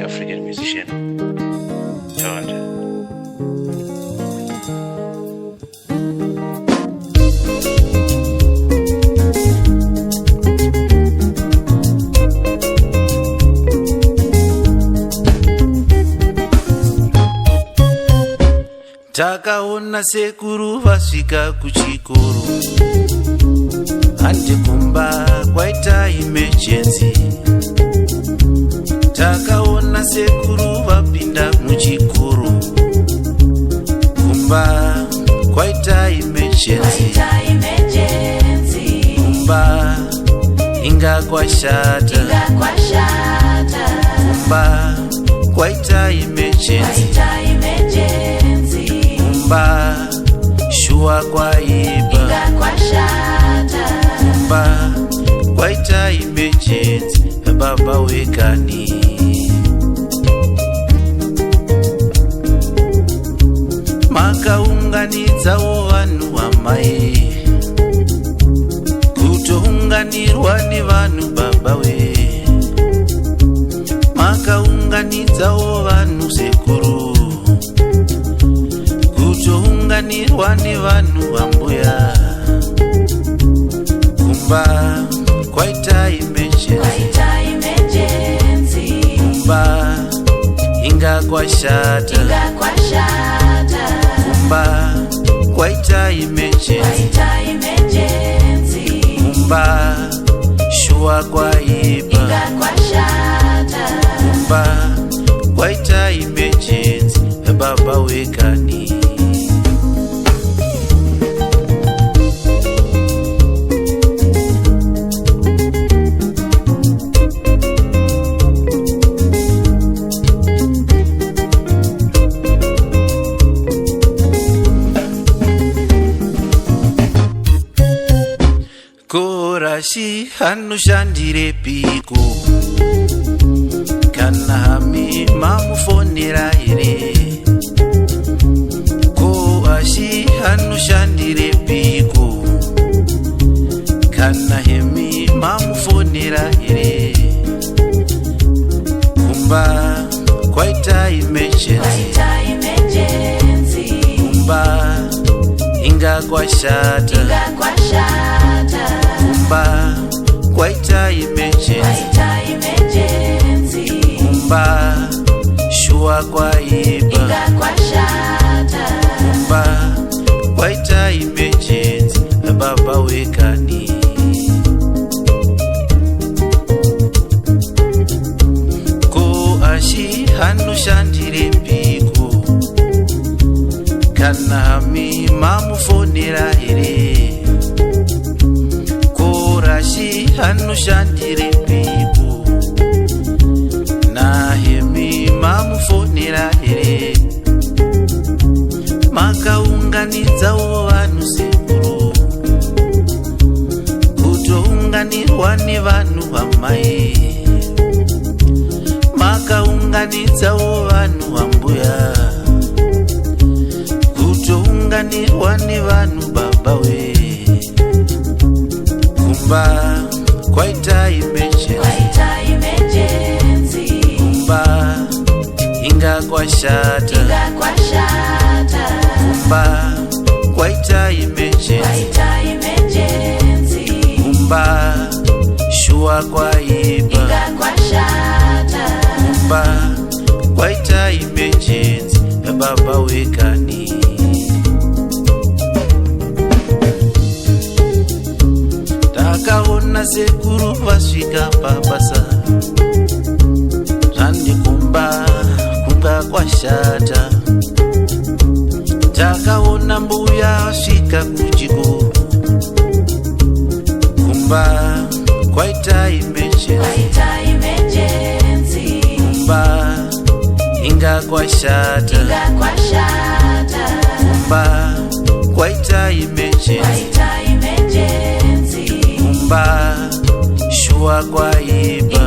African musician. Don't. Takaona sekuru vasvika kuchikoro, hande kumba kwaita emergency. Takaona sekuru vapinda muchikoro, kumba kwaita emergency. Kumba inga kwashata, kumba kwaita emergency. Kumba shua kwa iba, kumba kwaita emergency. Baba wekani makaunganidzawo vanhu vamai, kutounganirwa nevanhu baba we. Makaunganidzawo vanhu sekuru, kutounganirwa nevanhu vambuya. Kumba kwaita emergency. Kumba inga kwashata, kumba kwaita emergency. Kumba shua kwa iba, kumba kwaita emergency. Baba wekani korashi anoshandire piko, kana hami mamufonera here. Korashi anoshandire piko, kana hemi mamufonera here. Kumba kwaita emergency. Kumba inga kwashata, kumba kwaita emergency. Kumba shua kwa iba, kumba kwaita emergency. Baba wekani ko ashi anoshandire piko, kana hami mamufonera here. Korashi anoshandire piko, na hemi mamufonera here. Makaunganidzawo vanhu sekuru, kutounganirwa nevanhu vamai. Makaunganidzawo vanhu vambuya, kutounganirwa nevanhu baba we. Kumba kwaita emergency. Kumba inga kwashata, kumba kwaita emergency. Kumba shua kwa iba, kumba kwaita emergency. Baba wekani takaona sekuru vasvika pabasa, zvandi kumba kunga kwashata. Takaona mbuya vasvika kuchikoro, kumba kwaita emergency. Kumba inga kwashata, kumba kwaita emergency. Kumba shua kwa iba,